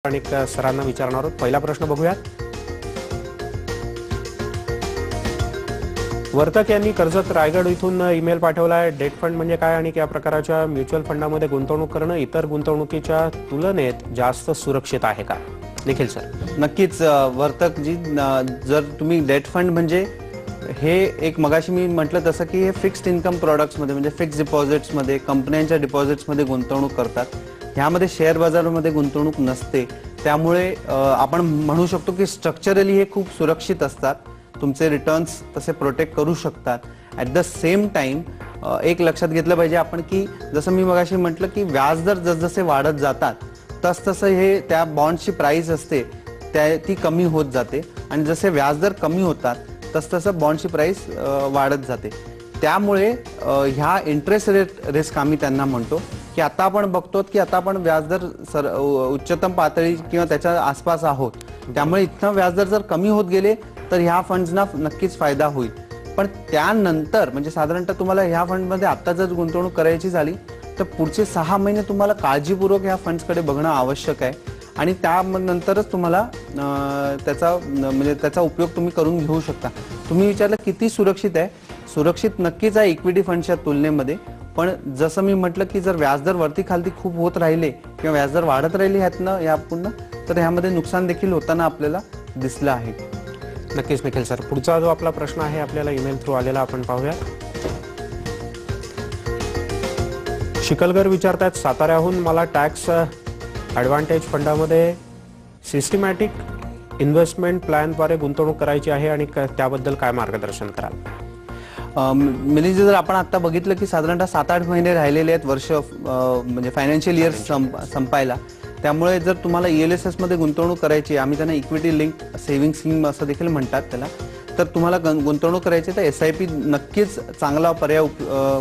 अनेक सरांना विचारणार आहोत। पहिला प्रश्न बघूयात। वर्तक यांनी कर्जत रायगड इथून ईमेल पाठवलाय। डेट फंड म्हणजे काय आणि या प्रकारच्या म्युच्युअल फंडामध्ये गुंतवणूक करणं इतर गुंतवणुकीच्या तुलनेत जास्त सुरक्षित आहे का? निखिल सर। नक्कीच वर्तक जी, जर तुम्ही डेट फंड म्हणजे हे एक मगाशी मी म्हटलं तसं की हे फिक्स्ड इन्कम प्रोडक्ट्स मध्ये म्हणजे फिक्स डिपॉझिट्स मध्ये कंपन्यांच्या डिपॉझिट्स मध्ये गुंतवणूक करतात। ह्यामध्ये शेअर बाजारामध्ये गुंतवणूक नसते, त्यामुळे आपण म्हणू शकतो की स्ट्रक्चरली हे खूप सुरक्षित असतात। तुमचे रिटर्न्स तसे प्रोटेक्ट करू शकतात। ॲट द सेम टाइम एक लक्षात घेतलं पाहिजे आपण की जसं मी मगाशी म्हटलं की व्याजदर जसजसे वाढत जातात तसतसं हे त्या बॉन्डची प्राइस असते ती कमी होत जाते आणि जसे व्याजदर कमी होतात तसतसं बॉन्डची प्राइस वाढत जाते। त्यामुळे ह्या इंटरेस्ट रेट रिस्क आम्ही त्यांना म्हणतो की आता आपण बघतो की आता आपण व्याजदर उच्चतम पातळी किंवा त्याच्या आसपास आहोत, त्यामुळे इथनं व्याजदर जर कमी होत गेले तर ह्या फंड्सना नक्कीच फायदा होईल। पण त्यानंतर म्हणजे साधारणतः तुम्हाला ह्या फंडमध्ये आता जर गुंतवणूक करायची झाली तर पुढचे 6 महिने तुम्हाला काळजीपूर्वक ह्या फंड्सकडे बघणं आवश्यक आहे आणि त्यानंतरच तुम्हाला त्याचा उपयोग तुम्ही करून घेऊ शकता। तुम्ही विचारलं किती सुरक्षित आहे? सुरक्षित नक्कीच आहे इक्विटी फंडच्या तुलनेमध्ये, पण जसं मी म्हटलं की जर व्याजदर वरती खालती खूप होत राहिले किंवा व्याजदर वाढत राहिले ह्यातनं या पुन्हा तर ह्यामध्ये नुकसान देखील होताना आपल्याला दिसलं आहे। नक्कीच निखिल सर। पुढचा जो आपला प्रश्न आहे आपल्याला ईमेल थ्रू आलेला, आपण पाहूया। शिकलगर विचारतात, साताऱ्याहून मला टॅक्स ॲडव्हान्टेज फंडामध्ये सिस्टमॅटिक इन्व्हेस्टमेंट प्लॅनद्वारे गुंतवणूक करायची आहे आणि त्याबद्दल काय मार्गदर्शन कराल? मिलिंद, जर आपण आता बघितलं की साधारणतः 7-8 महिने राहिलेले आहेत वर्ष म्हणजे फायनान्शियल इयर संपायला, त्यामुळे जर तुम्हाला ELSS मध्ये गुंतवणूक करायची, आम्ही त्यांना इक्विटी लिंक सेव्हिंग स्कीम असं देखील म्हणतात त्याला, तर तुम्हाला गुंतवणूक करायची तर SIP नक्कीच चांगला पर्याय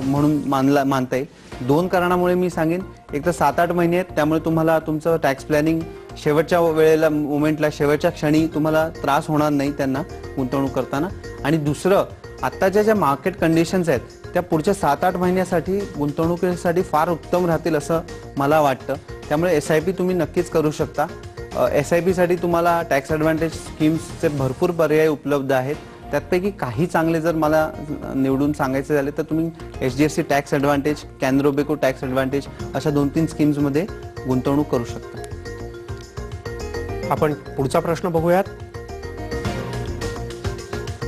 म्हणून मानता येईल। 2 कारणामुळे मी सांगेन, एक तर 7-8 महिने आहेत त्यामुळे तुम्हाला तुमचं टॅक्स प्लॅनिंग शेवटच्या वेळेला मोमेंटला शेवटच्या क्षणी तुम्हाला त्रास होणार नाही त्यांना गुंतवणूक करताना, आणि दुसरं आत्ताच्या ज्या मार्केट कंडिशन्स आहेत त्या पुढच्या 7-8 महिन्यासाठी गुंतवणुकीसाठी फार उत्तम राहतील असं मला वाटतं। त्यामुळे SIP तुम्ही नक्कीच करू शकता। SIP साठी तुम्हाला टॅक्स ॲडव्हान्टेज स्कीम्सचे भरपूर पर्याय उपलब्ध आहेत। त्यापैकी काही चांगले जर मला निवडून सांगायचे झाले तर तुम्ही HDFC tax advantage, Canara Robeco tax advantage अशा 2-3 स्कीम्समध्ये गुंतवणूक करू शकता। आपण पुढचा प्रश्न बघूयात।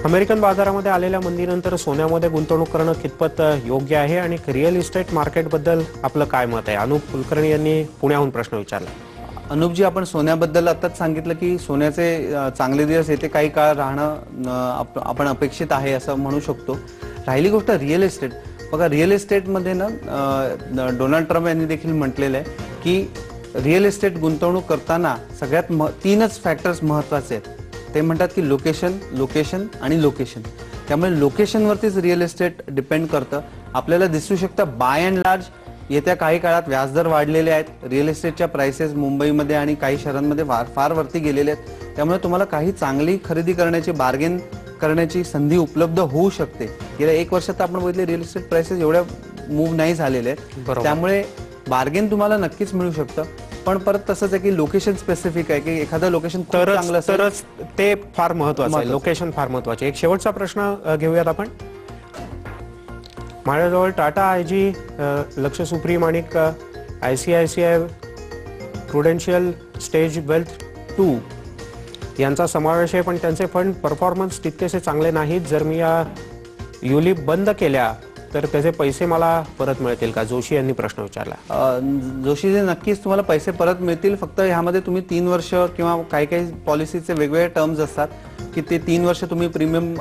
अमेरिकन बाजारामध्ये आलेल्या मंदीनंतर सोन्यामध्ये गुंतवणूक करणं कितपत योग्य आहे आणि रिअल इस्टेट मार्केटबद्दल आपलं काय मत आहे? अनुप कुलकर्णी यांनी पुण्याहून प्रश्न विचारला। अनुपजी, आपण सोन्याबद्दल आताच सांगितलं की सोन्याचे चांगले दिवस येते काही काळ राहणं आपण अपेक्षित आहे असं म्हणू शकतो। राहिली गोष्ट रिअल इस्टेट, बघा रिअल इस्टेटमध्ये ना डोनाल्ड ट्रम्प यांनी देखील म्हटलेलं आहे की रिअल इस्टेट गुंतवणूक करताना सगळ्यात 3च फॅक्टर्स महत्त्वाचे आहेत। ते म्हणतात की लोकेशन, लोकेशन आणि लोकेशन। त्यामुळे लोकेशनवरतीच रिअल इस्टेट डिपेंड करतं। आपल्याला दिसू शकतं बाय अँड लार्ज येत्या काही काळात व्याजदर वाढलेले आहेत, रिअल इस्टेटच्या प्राइसेस मुंबईमध्ये आणि काही शहरांमध्ये फार वरती गेलेले आहेत, त्यामुळे तुम्हाला काही चांगली खरेदी करण्याची, बार्गेन करण्याची संधी उपलब्ध होऊ शकते। गेल्या 1 वर्षात आपण बघितले रिअल इस्टेट प्राइसेस एवढ्या मूव्ह नाही झालेले आहेत, त्यामुळे बार्गेन तुम्हाला नक्कीच मिळू शकतं। पण परत तसंच आहे की लोकेशन स्पेसिफिक आहे की एखादं लोकेशन चांगलं तरच ते फार महत्त्वाचं आहे, लोकेशन फार महत्त्वाचे। एक शेवटचा प्रश्न घेऊयात आपण। माझ्याजवळ टाटा IG, लक्ष सुप्रीम आणि ICICI प्रुडेन्शियल स्टेज वेल्थ 2 यांचा समावेश आहे, पण त्यांचे फंड परफॉर्मन्स तितकेसे चांगले नाहीत। जर मी या युलिप बंद केल्या तर त्याचे पैसे मला परत मिळतील का? जोशी यांनी प्रश्न विचारला। जोशी, नक्कीच तुम्हाला पैसे परत मिळतील, फक्त ह्यामध्ये तुम्ही 3 वर्ष किंवा काही पॉलिसीचे वेगवेगळे टर्म्स असतात की ते 3 वर्ष तुम्ही प्रीमियम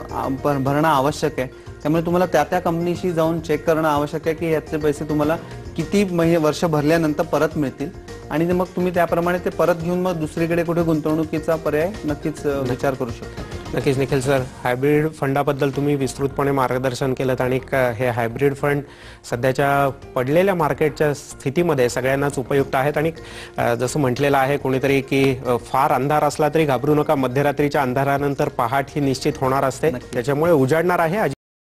भरणं आवश्यक आहे। त्यामुळे तुम्हाला त्या कंपनीशी जाऊन चेक करणं आवश्यक आहे की याचे पैसे तुम्हाला किती वर्ष भरल्यानंतर परत मिळतील आणि मग तुम्ही त्याप्रमाणे ते परत घेऊन मग दुसरीकडे कुठे गुंतवणुकीचा पर्याय नक्कीच विचार करू शकता। नक्कीच निखिल सर, हायब्रिड फंडाबद्दल तुम्ही विस्तृतपणे मार्गदर्शन केलं आणि हे हायब्रिड फंड सध्याच्या पडलेल्या मार्केटच्या स्थितीमध्ये सगळ्यांनाच उपयुक्त आहेत आणि जसं म्हटलेलं आहे कोणीतरी की फार अंधार असला तरी घाबरू नका, मध्यरात्रीच्या अंधारानंतर पहाट ही निश्चित होणार असते, त्याच्यामुळे उजाडणार आहे।